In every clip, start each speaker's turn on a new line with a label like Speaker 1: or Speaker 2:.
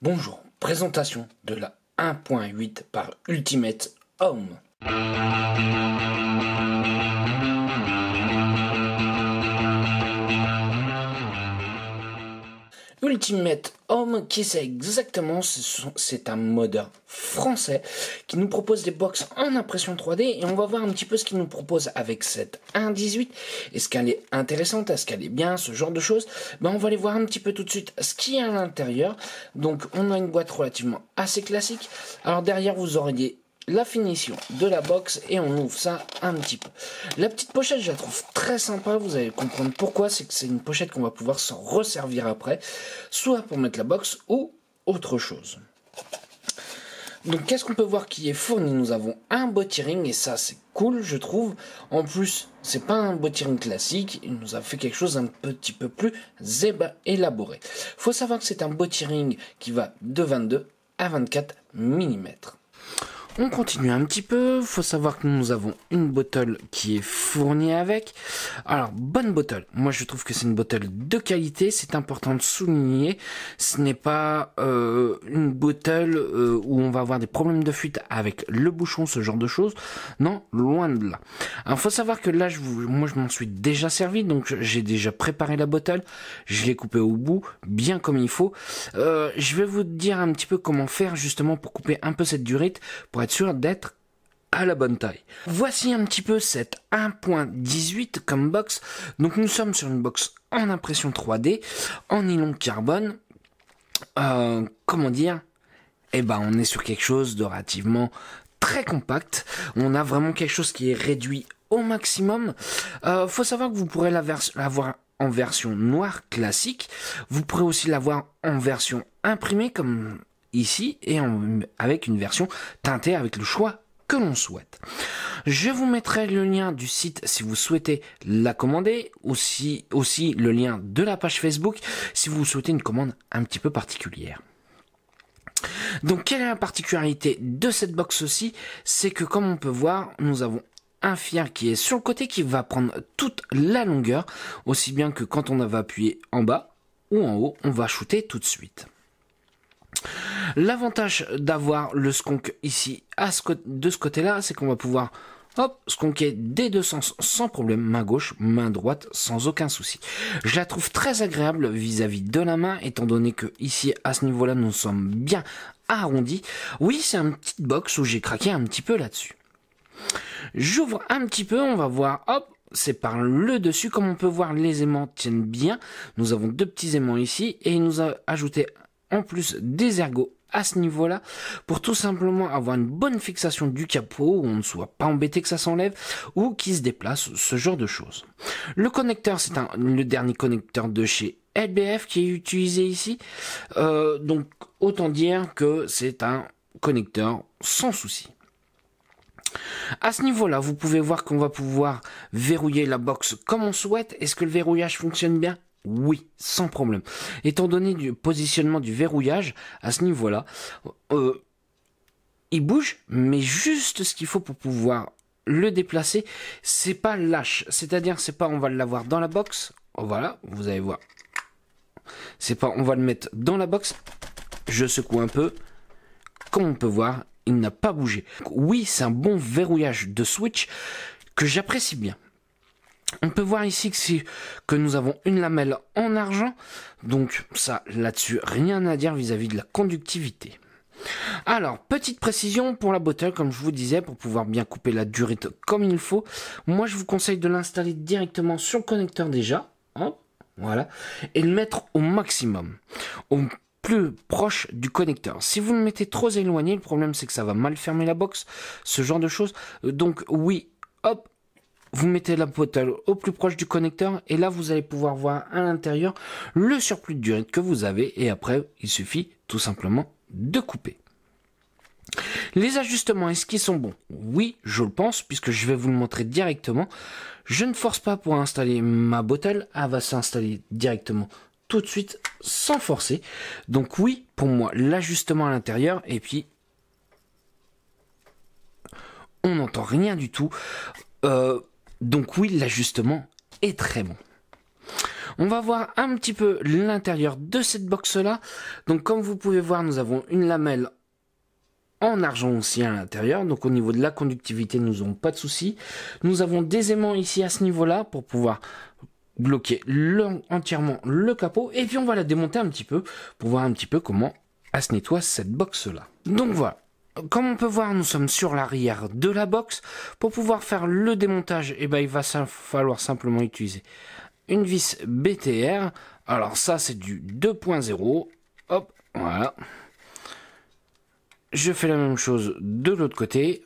Speaker 1: Bonjour, présentation de la 1.8 par Ultimate Home. Ultimate Home, qui c'est exactement, c'est un modeur français qui nous propose des box en impression 3D et on va voir un petit peu ce qu'il nous propose avec cette 1.18. Est-ce qu'elle est intéressante, est-ce qu'elle est bien, ce genre de choses. On va aller voir un petit peu tout de suite ce qu'il y a à l'intérieur. Donc on a une boîte relativement assez classique. Alors derrière vous auriez la finition de la box et on ouvre ça un petit peu. La petite pochette, je la trouve très sympa, vous allez comprendre pourquoi. C'est que c'est une pochette qu'on va pouvoir s'en resservir après, soit pour mettre la box ou autre chose. Donc qu'est-ce qu'on peut voir qui est fourni? Nous avons un body ring et ça c'est cool, je trouve. En plus, c'est pas un body ring classique, il nous a fait quelque chose un petit peu plus élaboré. Faut savoir que c'est un body ring qui va de 22 à 24 mm. On continue un petit peu, faut savoir que nous avons une bottle qui est fournie avec. Alors, bonne bottle, moi je trouve que c'est une bottle de qualité, c'est important de souligner. Ce n'est pas une bottle où on va avoir des problèmes de fuite avec le bouchon, ce genre de choses. Non, loin de là. Alors, faut savoir que là, moi je m'en suis déjà servi, donc j'ai déjà préparé la bottle, je l'ai coupée au bout, bien comme il faut. Je vais vous dire un petit peu comment faire justement pour couper un peu cette durite, pour être sûr d'être à la bonne taille. Voici un petit peu cette 1.18 comme box. Donc nous sommes sur une box en impression 3D, en nylon carbone. Comment dire? On est sur quelque chose de relativement très compact. On a vraiment quelque chose qui est réduit au maximum. Faut savoir que vous pourrez l'avoir en version noire classique. Vous pourrez aussi l'avoir en version imprimée comme ici et avec une version teintée avec le choix que l'on souhaite. Je vous mettrai le lien du site si vous souhaitez la commander, aussi le lien de la page Facebook si vous souhaitez une commande un petit peu particulière. Donc quelle est la particularité de cette box aussi? C'est que comme on peut voir, nous avons un fil qui est sur le côté qui va prendre toute la longueur, aussi bien que quand on va appuyer en bas ou en haut, on va shooter tout de suite. L'avantage d'avoir le sconk ici de ce côté-là, c'est qu'on va pouvoir sconker des deux sens sans problème, main gauche, main droite, sans aucun souci. Je la trouve très agréable vis-à-vis de la main, étant donné que ici, à ce niveau-là, nous sommes bien arrondis. Oui, c'est une petite box où j'ai craqué un petit peu là-dessus. J'ouvre un petit peu, on va voir, c'est par le dessus, comme on peut voir, les aimants tiennent bien. Nous avons deux petits aimants ici, et il nous a ajouté en plus des ergots à ce niveau-là, pour tout simplement avoir une bonne fixation du capot, où on ne soit pas embêté que ça s'enlève, ou qui se déplace, ce genre de choses. Le connecteur, c'est le dernier connecteur de chez LBF qui est utilisé ici, donc autant dire que c'est un connecteur sans souci. À ce niveau-là, vous pouvez voir qu'on va pouvoir verrouiller la box comme on souhaite. Est-ce que le verrouillage fonctionne bien? Oui, sans problème. Étant donné du positionnement du verrouillage, à ce niveau-là, il bouge, mais juste ce qu'il faut pour pouvoir le déplacer, c'est pas lâche. C'est-à-dire, c'est pas on va l'avoir dans la box, voilà, vous allez voir. C'est pas on va le mettre dans la box, je secoue un peu, comme on peut voir, il n'a pas bougé. Oui, c'est un bon verrouillage de switch que j'apprécie bien. On peut voir ici que nous avons une lamelle en argent, donc ça, là-dessus, rien à dire vis-à-vis de la conductivité. Alors, petite précision pour la bottle, comme je vous disais, pour pouvoir bien couper la durite comme il faut. Moi, je vous conseille de l'installer directement sur le connecteur déjà, voilà, et le mettre au maximum, au plus proche du connecteur. Si vous le mettez trop éloigné, le problème c'est que ça va mal fermer la box, ce genre de choses. Donc oui, vous mettez la bottle au plus proche du connecteur et là vous allez pouvoir voir à l'intérieur le surplus de durite que vous avez et après il suffit tout simplement de couper. Les ajustements, est-ce qu'ils sont bons? Oui, je le pense puisque je vais vous le montrer directement. Je ne force pas pour installer ma bottle, elle va s'installer directement tout de suite sans forcer. Donc oui, pour moi l'ajustement à l'intérieur et puis on n'entend rien du tout. Donc oui, l'ajustement est très bon. On va voir un petit peu l'intérieur de cette box là. Donc comme vous pouvez voir, nous avons une lamelle en argent aussi à l'intérieur, donc au niveau de la conductivité nous n'avons pas de soucis. Nous avons des aimants ici à ce niveau là pour pouvoir bloquer entièrement le capot, et puis on va la démonter un petit peu pour voir un petit peu comment elle se nettoie cette box là. Donc voilà, comme on peut voir, nous sommes sur l'arrière de la box. Pour pouvoir faire le démontage, et ben il va falloir simplement utiliser une vis BTR. Alors ça c'est du 2.0, hop, voilà. Je fais la même chose de l'autre côté.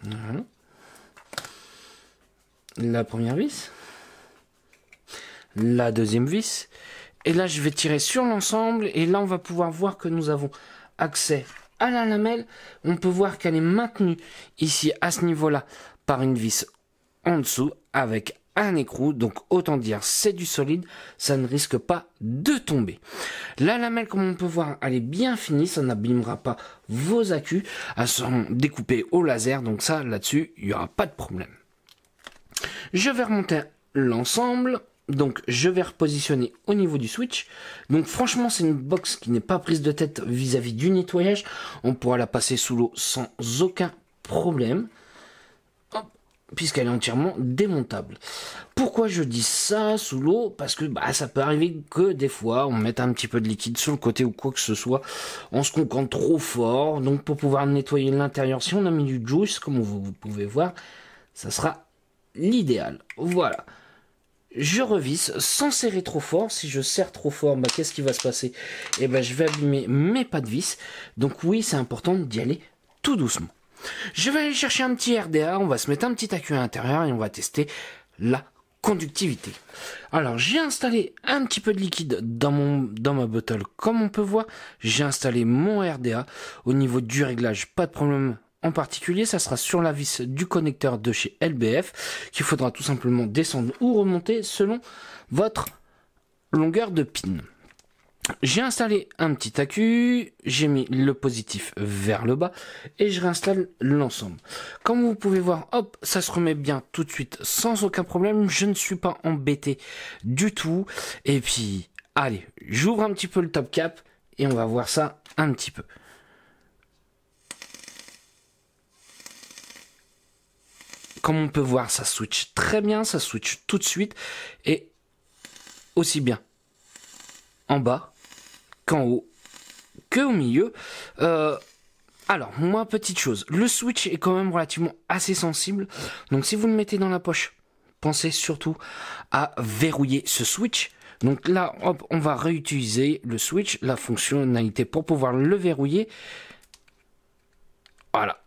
Speaker 1: Voilà. La première vis. La deuxième vis. Et là, je vais tirer sur l'ensemble. Et là, on va pouvoir voir que nous avons accès à la lamelle. On peut voir qu'elle est maintenue ici, à ce niveau-là, par une vis en dessous, avec un écrou, donc autant dire c'est du solide, ça ne risque pas de tomber. La lamelle, comme on peut voir, elle est bien finie, ça n'abîmera pas vos accus, elles sont découpées au laser, donc ça là-dessus il n'y aura pas de problème. Je vais remonter l'ensemble, donc je vais repositionner au niveau du switch. Donc franchement c'est une box qui n'est pas prise de tête vis-à-vis du nettoyage, on pourra la passer sous l'eau sans aucun problème, puisqu'elle est entièrement démontable. Pourquoi je dis ça sous l'eau? Parce que ça peut arriver que des fois on mette un petit peu de liquide sur le côté ou quoi que ce soit, on se concante trop fort, donc pour pouvoir nettoyer l'intérieur, si on a mis du juice, comme vous pouvez voir, ça sera l'idéal. Voilà. Je revisse sans serrer trop fort. Si je serre trop fort, qu'est-ce qui va se passer? Je vais abîmer mes pas de vis. Donc oui, c'est important d'y aller tout doucement. Je vais aller chercher un petit RDA, on va se mettre un petit accu à l'intérieur et on va tester la conductivité. Alors j'ai installé un petit peu de liquide dans ma bottle, comme on peut voir. J'ai installé mon RDA. Au niveau du réglage, pas de problème en particulier, ça sera sur la vis du connecteur de chez LBF qu'il faudra tout simplement descendre ou remonter selon votre longueur de pin. J'ai installé un petit accu, j'ai mis le positif vers le bas et je réinstalle l'ensemble. Comme vous pouvez voir, hop, ça se remet bien tout de suite sans aucun problème. Je ne suis pas embêté du tout. Et puis, allez, j'ouvre un petit peu le top cap et on va voir ça un petit peu. Comme on peut voir, ça switch très bien, ça switch tout de suite et aussi bien en bas qu'en haut, que au milieu. Alors, moi, petite chose, le switch est quand même relativement assez sensible, donc si vous le mettez dans la poche, pensez surtout à verrouiller ce switch. Donc là, hop, on va réutiliser le switch, la fonctionnalité pour pouvoir le verrouiller. Voilà.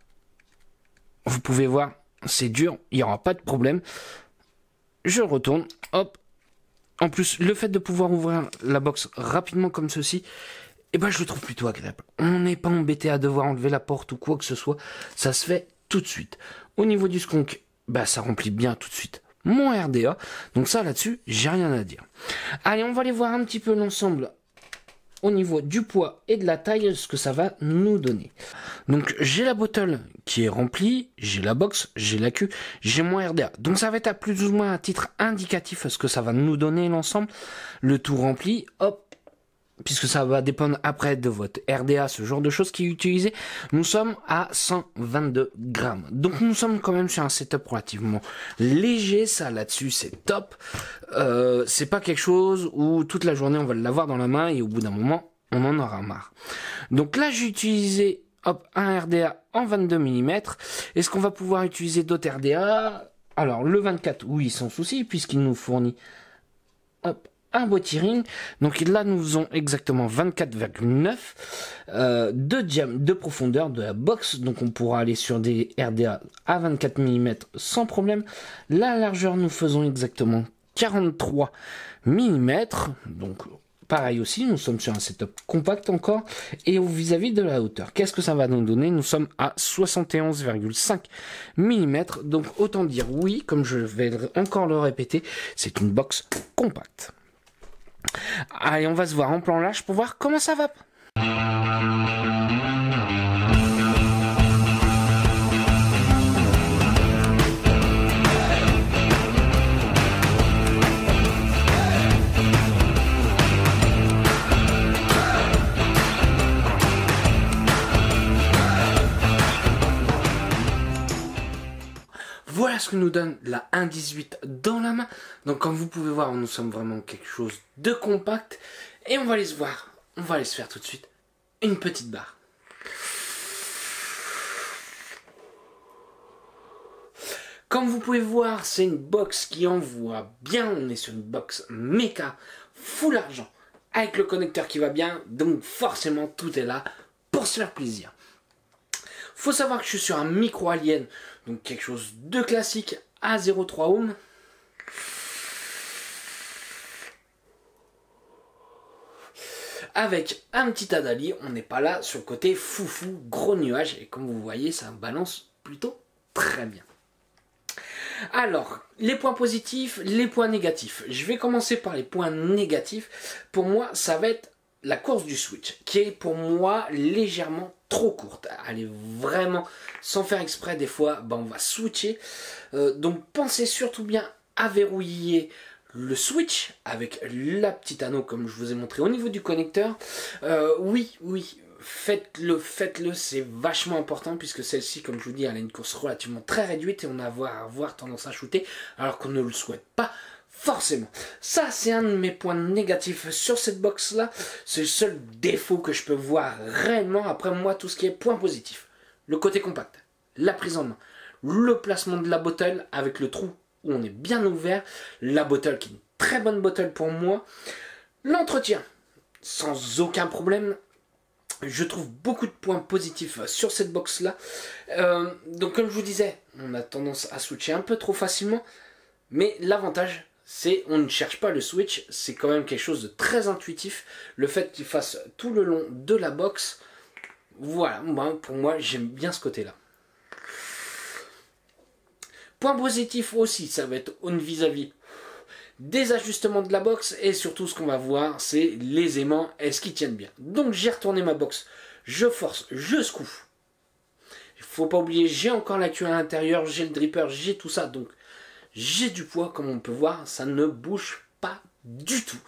Speaker 1: Vous pouvez voir, c'est dur, il n'y aura pas de problème. Je retourne, hop. En plus, le fait de pouvoir ouvrir la box rapidement comme ceci, je le trouve plutôt agréable. On n'est pas embêté à devoir enlever la porte ou quoi que ce soit. Ça se fait tout de suite. Au niveau du skunk, ça remplit bien tout de suite mon RDA. Donc ça, là-dessus, j'ai rien à dire. Allez, on va aller voir un petit peu l'ensemble au niveau du poids et de la taille, ce que ça va nous donner. Donc j'ai la bottle qui est remplie, j'ai la box, j'ai l'accu, j'ai mon RDA. Donc ça va être à plus ou moins à titre indicatif ce que ça va nous donner l'ensemble. Le tout rempli, hop, puisque ça va dépendre après de votre RDA, ce genre de choses qui est utilisé. Nous sommes à 122 grammes. Donc nous sommes quand même sur un setup relativement léger, ça là-dessus c'est top. C'est pas quelque chose où toute la journée on va l'avoir dans la main et au bout d'un moment on en aura marre. Donc là j'ai utilisé un RDA en 22 mm. Est-ce qu'on va pouvoir utiliser d'autres RDA? Alors le 24, oui, sans souci, puisqu'il nous fournit un boîtier ring. Donc là nous faisons exactement 24,9 de profondeur de la box. Donc on pourra aller sur des RDA à 24 mm sans problème. La largeur, nous faisons exactement 43 mm. Donc pareil aussi, nous sommes sur un setup compact encore. Et vis-à-vis de la hauteur, qu'est-ce que ça va nous donner? Nous sommes à 71,5 mm. Donc autant dire oui, comme je vais encore le répéter, c'est une box compacte. Allez, on va se voir en plan large pour voir comment ça va. voilà ce que nous donne la 1.18 dans la main. Donc comme vous pouvez voir, nous sommes vraiment quelque chose de compact. Et on va aller se voir, on va aller se faire tout de suite une petite barre. Comme vous pouvez voir, c'est une box qui envoie bien. On est sur une box méca, full argent, avec le connecteur qui va bien. Donc forcément, tout est là pour se faire plaisir. Faut savoir que je suis sur un micro Alien, donc quelque chose de classique à 0,3 ohm. Avec un petit Adali, on n'est pas là sur le côté foufou, gros nuage. Et comme vous voyez, ça balance plutôt très bien. Alors, les points positifs, les points négatifs. Je vais commencer par les points négatifs. Pour moi, ça va être la course du switch, qui est pour moi légèrement trop courte. Elle est vraiment, sans faire exprès, des fois, on va switcher. Donc pensez surtout bien à verrouiller le switch avec la petite anneau comme je vous ai montré au niveau du connecteur. Oui, faites-le, c'est vachement important puisque celle-ci, comme je vous dis, elle a une course relativement très réduite et on va avoir tendance à shooter alors qu'on ne le souhaite pas forcément. Ça, c'est un de mes points négatifs sur cette box-là. C'est le seul défaut que je peux voir réellement. Après, moi, tout ce qui est point positif, le côté compact, la prise en main, le placement de la bottle avec le trou où on est bien ouvert, la bottle qui est une très bonne bottle pour moi, l'entretien, sans aucun problème. Je trouve beaucoup de points positifs sur cette box là. Donc comme je vous disais, on a tendance à switcher un peu trop facilement. Mais l'avantage, c'est on ne cherche pas le switch. C'est quand même quelque chose de très intuitif. Le fait qu'il fasse tout le long de la box. Voilà, pour moi j'aime bien ce côté là. Point positif aussi, ça va être vis-à-vis des ajustements de la box et surtout ce qu'on va voir c'est les aimants, est-ce qu'ils tiennent bien. Donc j'ai retourné ma box, je force, je secoue. Il faut pas oublier, j'ai encore la queue à l'intérieur, j'ai le dripper, j'ai tout ça, donc j'ai du poids comme on peut voir, ça ne bouge pas du tout.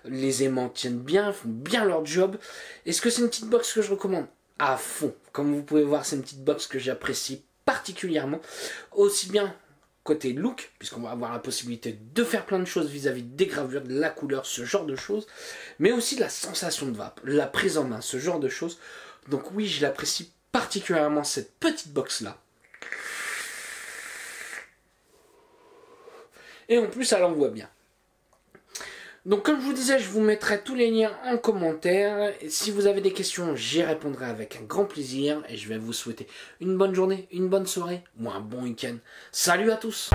Speaker 1: Les aimants tiennent bien, font bien leur job. Est-ce que c'est une petite box que je recommande? À fond. Comme vous pouvez voir, c'est une petite box que j'apprécie particulièrement. Aussi bien côté look, puisqu'on va avoir la possibilité de faire plein de choses vis-à-vis des gravures, de la couleur, ce genre de choses, mais aussi de la sensation de vape, la prise en main, ce genre de choses. Donc oui, je l'apprécie particulièrement cette petite box là. Et en plus, elle envoie bien. Donc comme je vous disais, je vous mettrai tous les liens en commentaire. Et si vous avez des questions, j'y répondrai avec un grand plaisir. Et je vais vous souhaiter une bonne journée, une bonne soirée ou un bon week-end. Salut à tous!